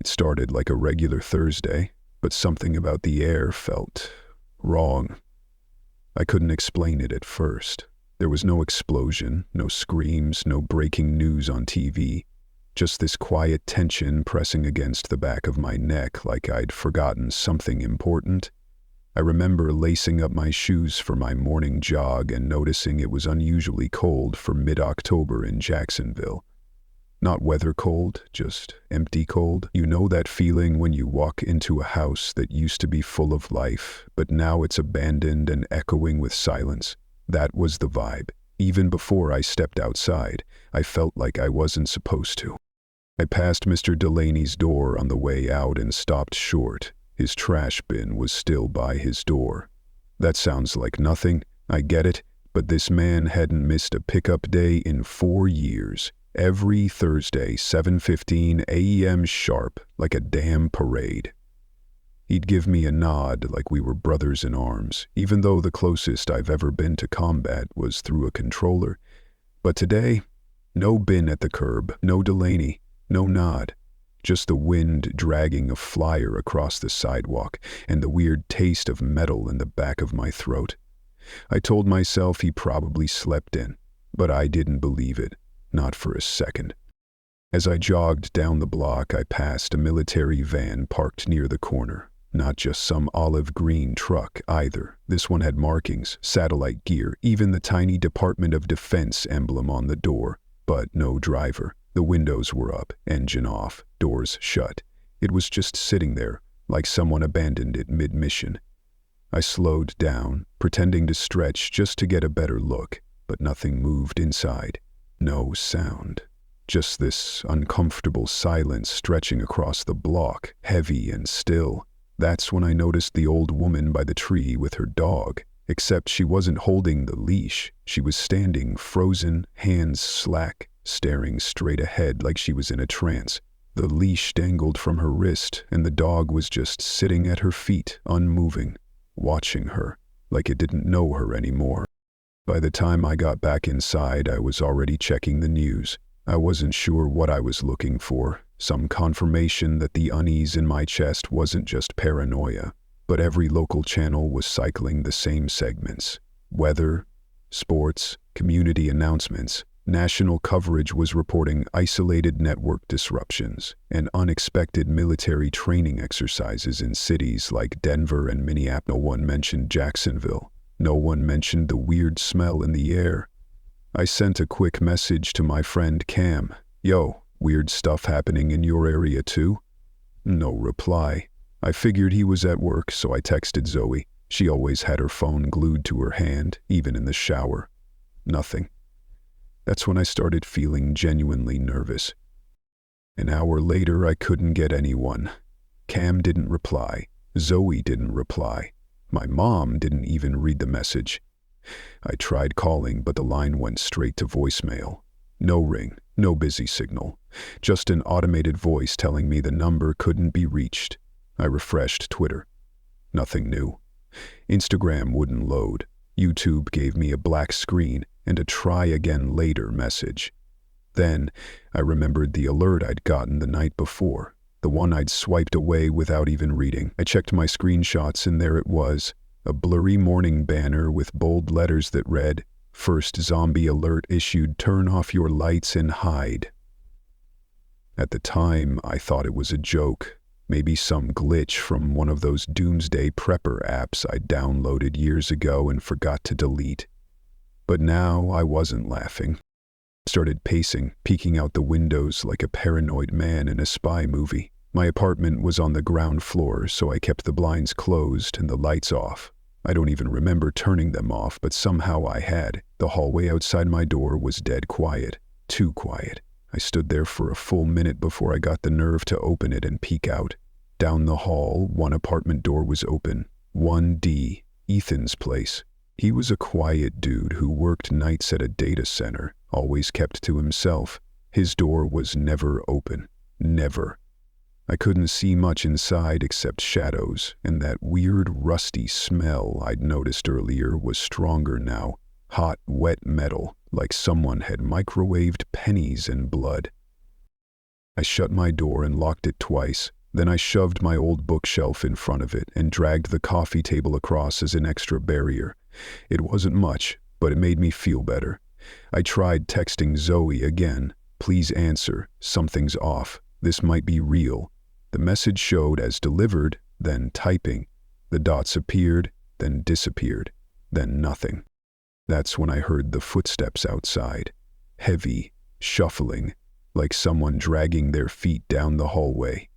It started like a regular Thursday, but something about the air felt wrong. I couldn't explain it at first. There was no explosion, no screams, no breaking news on TV. Just this quiet tension pressing against the back of my neck like I'd forgotten something important. I remember lacing up my shoes for my morning jog and noticing it was unusually cold for mid-October in Jacksonville. Not weather cold, just empty cold. You know that feeling when you walk into a house that used to be full of life, but now it's abandoned and echoing with silence? That was the vibe. Even before I stepped outside, I felt like I wasn't supposed to. I passed Mr. Delaney's door on the way out and stopped short. His trash bin was still by his door. That sounds like nothing, I get it, but this man hadn't missed a pickup day in 4 years. Every Thursday, 7:15 a.m. sharp, like a damn parade. He'd give me a nod like we were brothers in arms, even though the closest I've ever been to combat was through a controller. But today, no bin at the curb, no Delaney, no nod. Just the wind dragging a flyer across the sidewalk and the weird taste of metal in the back of my throat. I told myself he probably slept in, but I didn't believe it. Not for a second. As I jogged down the block, I passed a military van parked near the corner. Not just some olive green truck either. This one had markings, satellite gear, even the tiny Department of Defense emblem on the door, but no driver. The windows were up, engine off, doors shut. It was just sitting there, like someone abandoned it mid-mission. I slowed down, pretending to stretch just to get a better look, but nothing moved inside. No sound. Just this uncomfortable silence stretching across the block, heavy and still. That's when I noticed the old woman by the tree with her dog, except she wasn't holding the leash. She was standing frozen, hands slack, staring straight ahead like she was in a trance. The leash dangled from her wrist, and the dog was just sitting at her feet, unmoving, watching her, like it didn't know her anymore. By the time I got back inside, I was already checking the news. I wasn't sure what I was looking for, some confirmation that the unease in my chest wasn't just paranoia, but every local channel was cycling the same segments. Weather, sports, community announcements. National coverage was reporting isolated network disruptions and unexpected military training exercises in cities like Denver and Minneapolis. No one mentioned Jacksonville. No one mentioned the weird smell in the air. I sent a quick message to my friend Cam. Yo, weird stuff happening in your area too? No reply. I figured he was at work, so I texted Zoe. She always had her phone glued to her hand, even in the shower. Nothing. That's when I started feeling genuinely nervous. An hour later, I couldn't get anyone. Cam didn't reply. Zoe didn't reply. My mom didn't even read the message. I tried calling, but the line went straight to voicemail. No ring, no busy signal. Just an automated voice telling me the number couldn't be reached. I refreshed Twitter. Nothing new. Instagram wouldn't load. YouTube gave me a black screen and a try again later message. Then I remembered the alert I'd gotten the night before. The one I'd swiped away without even reading. I checked my screenshots and there it was, a blurry morning banner with bold letters that read, "First zombie alert issued, turn off your lights and hide." At the time, I thought it was a joke, maybe some glitch from one of those Doomsday prepper apps I downloaded years ago and forgot to delete. But now I wasn't laughing. Started pacing, peeking out the windows like a paranoid man in a spy movie. My apartment was on the ground floor, so I kept the blinds closed and the lights off. I don't even remember turning them off, but somehow I had. The hallway outside my door was dead quiet. Too quiet. I stood there for a full minute before I got the nerve to open it and peek out. Down the hall, one apartment door was open. 1D, Ethan's place. He was a quiet dude who worked nights at a data center, always kept to himself. His door was never open. Never. I couldn't see much inside except shadows, and that weird rusty smell I'd noticed earlier was stronger now. Hot, wet metal, like someone had microwaved pennies in blood. I shut my door and locked it twice. Then I shoved my old bookshelf in front of it and dragged the coffee table across as an extra barrier. It wasn't much, but it made me feel better. I tried texting Zoe again. Please answer. Something's off. This might be real. The message showed as delivered, then typing. The dots appeared, then disappeared, then nothing. That's when I heard the footsteps outside. Heavy, shuffling, like someone dragging their feet down the hallway.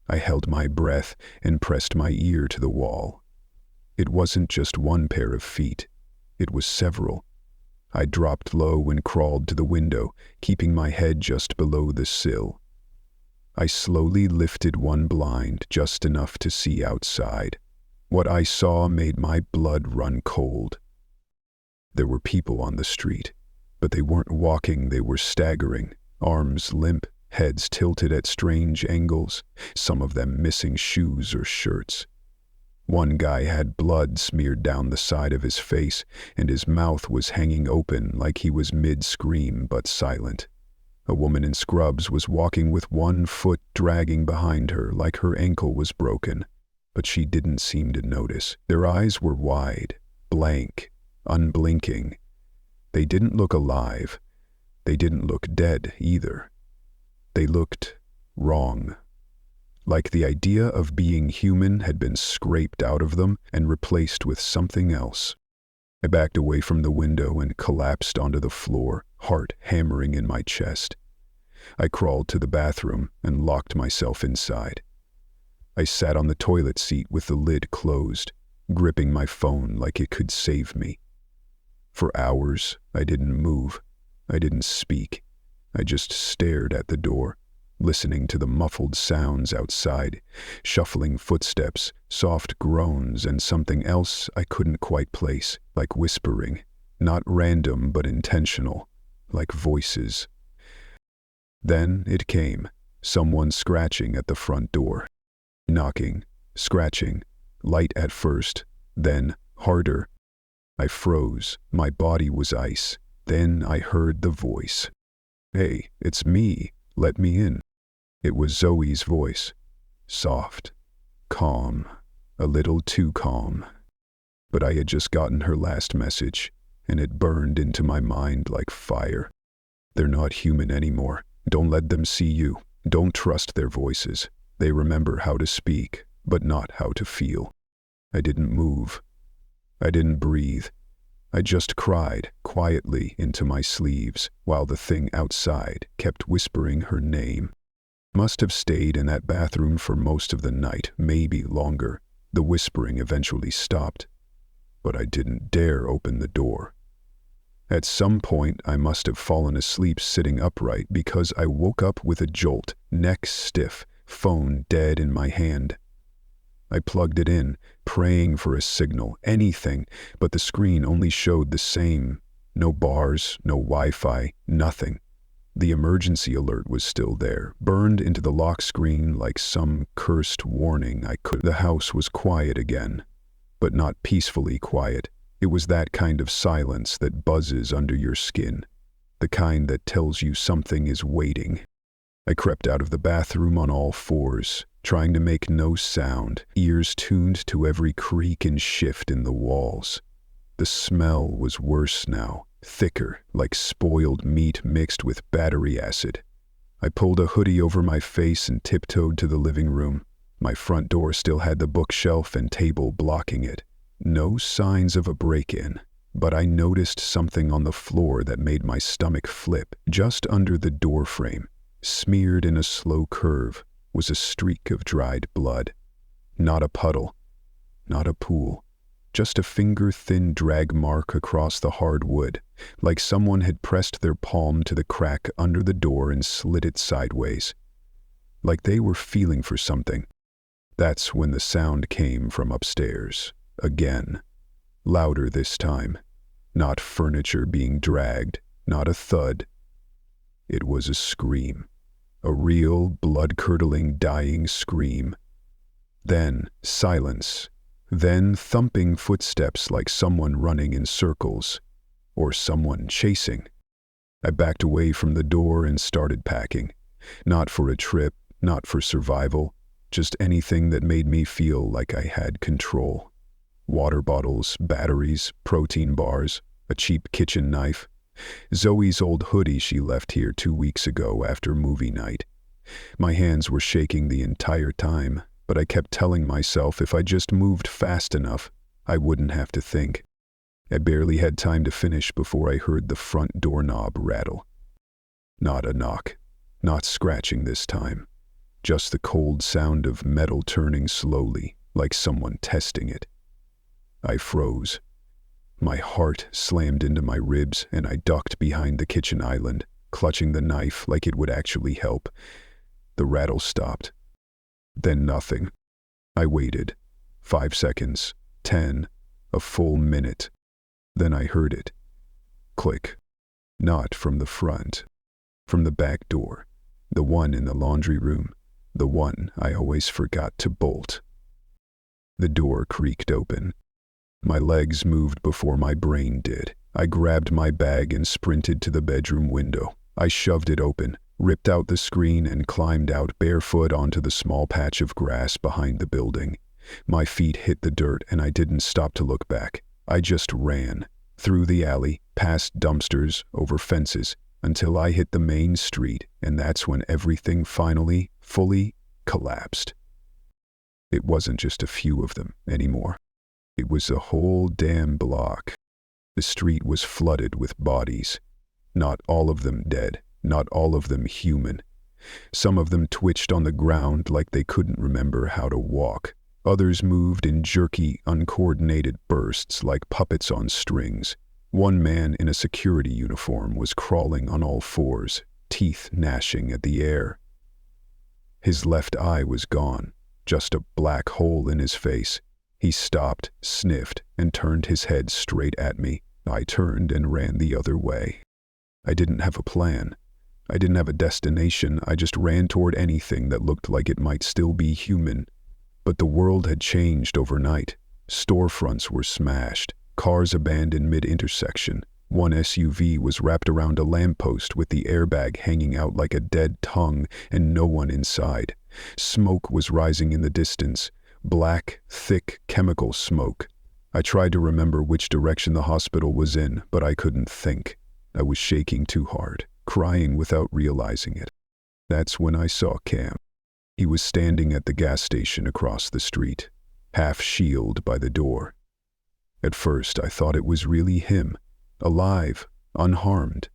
I held my breath and pressed my ear to the wall. It wasn't just one pair of feet. It was several. I dropped low and crawled to the window, keeping my head just below the sill. I slowly lifted one blind, just enough to see outside. What I saw made my blood run cold. There were people on the street, but they weren't walking, they were staggering, arms limp, heads tilted at strange angles, some of them missing shoes or shirts. One guy had blood smeared down the side of his face, and his mouth was hanging open like he was mid-scream but silent. A woman in scrubs was walking with one foot dragging behind her like her ankle was broken, but she didn't seem to notice. Their eyes were wide, blank, unblinking. They didn't look alive. They didn't look dead either. They looked wrong. Like the idea of being human had been scraped out of them and replaced with something else. I backed away from the window and collapsed onto the floor, heart hammering in my chest. I crawled to the bathroom and locked myself inside. I sat on the toilet seat with the lid closed, gripping my phone like it could save me. For hours, I didn't move. I didn't speak. I just stared at the door, listening to the muffled sounds outside, shuffling footsteps, soft groans, and something else I couldn't quite place, like whispering, not random but intentional, like voices. Then it came, someone scratching at the front door. Knocking, scratching, light at first, then harder. I froze, my body was ice. Then I heard the voice. "Hey, it's me, let me in." It was Zoe's voice, soft, calm, a little too calm. But I had just gotten her last message, and it burned into my mind like fire. They're not human anymore. Don't let them see you. Don't trust their voices. They remember how to speak, but not how to feel. I didn't move. I didn't breathe. I just cried quietly into my sleeves while the thing outside kept whispering her name. Must have stayed in that bathroom for most of the night, maybe longer. The whispering eventually stopped, but I didn't dare open the door. At some point, I must have fallen asleep sitting upright because I woke up with a jolt, neck stiff, phone dead in my hand. I plugged it in, praying for a signal, anything, but the screen only showed the same. No bars, no Wi-Fi, nothing. The emergency alert was still there, burned into the lock screen like some cursed warning I could. The house was quiet again, but not peacefully quiet. It was that kind of silence that buzzes under your skin, the kind that tells you something is waiting. I crept out of the bathroom on all fours, trying to make no sound, ears tuned to every creak and shift in the walls. The smell was worse now, thicker, like spoiled meat mixed with battery acid. I pulled a hoodie over my face and tiptoed to the living room. My front door still had the bookshelf and table blocking it. No signs of a break-in, but I noticed something on the floor that made my stomach flip. Just under the door frame, smeared in a slow curve, was a streak of dried blood. Not a puddle, not a pool, just a finger-thin drag mark across the hard wood, like someone had pressed their palm to the crack under the door and slid it sideways. Like they were feeling for something. That's when the sound came from upstairs. Again. Louder this time. Not furniture being dragged, not a thud. It was a scream. A real, blood-curdling, dying scream. Then silence. Then thumping footsteps like someone running in circles. Or someone chasing. I backed away from the door and started packing. Not for a trip, not for survival, just anything that made me feel like I had control. Water bottles, batteries, protein bars, a cheap kitchen knife. Zoe's old hoodie she left here 2 weeks ago after movie night. My hands were shaking the entire time, but I kept telling myself if I just moved fast enough, I wouldn't have to think. I barely had time to finish before I heard the front doorknob rattle. Not a knock, not scratching this time, just the cold sound of metal turning slowly, like someone testing it. I froze. My heart slammed into my ribs and I ducked behind the kitchen island, clutching the knife like it would actually help. The rattle stopped. Then nothing. I waited. 5 seconds. 10. A full minute. Then I heard it. Click. Not from the front. From the back door. The one in the laundry room. The one I always forgot to bolt. The door creaked open. My legs moved before my brain did. I grabbed my bag and sprinted to the bedroom window. I shoved it open, ripped out the screen, and climbed out barefoot onto the small patch of grass behind the building. My feet hit the dirt and I didn't stop to look back. I just ran, through the alley, past dumpsters, over fences, until I hit the main street, and that's when everything finally, fully collapsed. It wasn't just a few of them anymore. It was a whole damn block. The street was flooded with bodies. Not all of them dead, not all of them human. Some of them twitched on the ground like they couldn't remember how to walk. Others moved in jerky, uncoordinated bursts like puppets on strings. One man in a security uniform was crawling on all fours, teeth gnashing at the air. His left eye was gone, just a black hole in his face. He stopped, sniffed, and turned his head straight at me. I turned and ran the other way. I didn't have a plan. I didn't have a destination. I just ran toward anything that looked like it might still be human. But the world had changed overnight. Storefronts were smashed, cars abandoned mid-intersection. One SUV was wrapped around a lamppost with the airbag hanging out like a dead tongue and no one inside. Smoke was rising in the distance. Black, thick chemical smoke. I tried to remember which direction the hospital was in, but I couldn't think. I was shaking too hard, crying without realizing it. That's when I saw Cam. He was standing at the gas station across the street, half shielded by the door. At first I thought it was really him, alive, unharmed.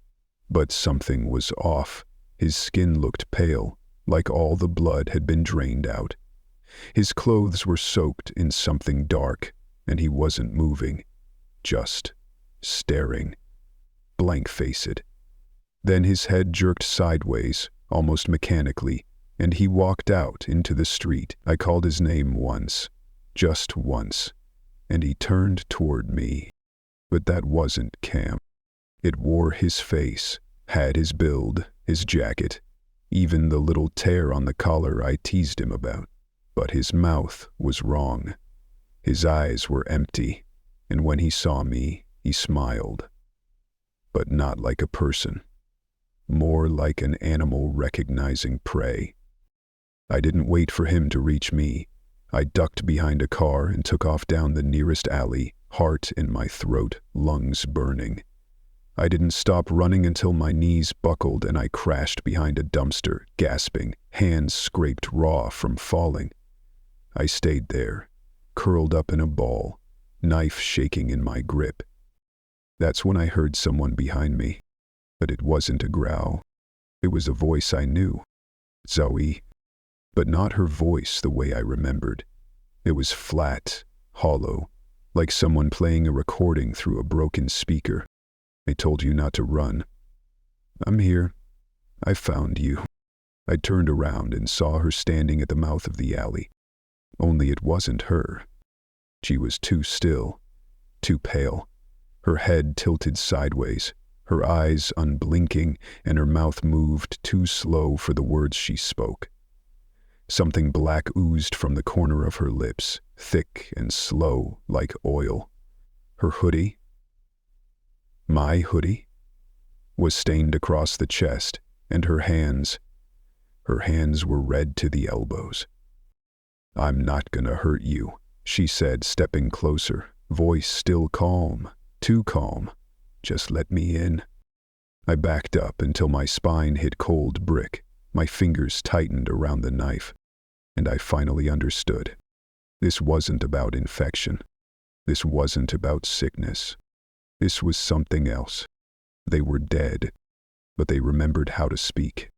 But something was off. His skin looked pale, like all the blood had been drained out. His clothes were soaked in something dark, and he wasn't moving, just staring, blank-faced. Then his head jerked sideways, almost mechanically, and he walked out into the street. I called his name once, just once, and he turned toward me. But that wasn't Cam. It wore his face, had his build, his jacket, even the little tear on the collar I teased him about. But his mouth was wrong. His eyes were empty, and when he saw me, he smiled. But not like a person. More like an animal recognizing prey. I didn't wait for him to reach me. I ducked behind a car and took off down the nearest alley, heart in my throat, lungs burning. I didn't stop running until my knees buckled and I crashed behind a dumpster, gasping, hands scraped raw from falling. I stayed there, curled up in a ball, knife shaking in my grip. That's when I heard someone behind me, but it wasn't a growl. It was a voice I knew. Zoe. But not her voice the way I remembered. It was flat, hollow, like someone playing a recording through a broken speaker. I told you not to run. I'm here. I found you. I turned around and saw her standing at the mouth of the alley. Only it wasn't her. She was too still, too pale, her head tilted sideways, her eyes unblinking, and her mouth moved too slow for the words she spoke. Something black oozed from the corner of her lips, thick and slow like oil. Her hoodie, my hoodie, was stained across the chest, and her hands, Her hands were red to the elbows. "I'm not gonna hurt you," she said, stepping closer, voice still calm, too calm. "Just let me in." I backed up until my spine hit cold brick. My fingers tightened around the knife, and I finally understood. This wasn't about infection. This wasn't about sickness. This was something else. They were dead, but they remembered how to speak.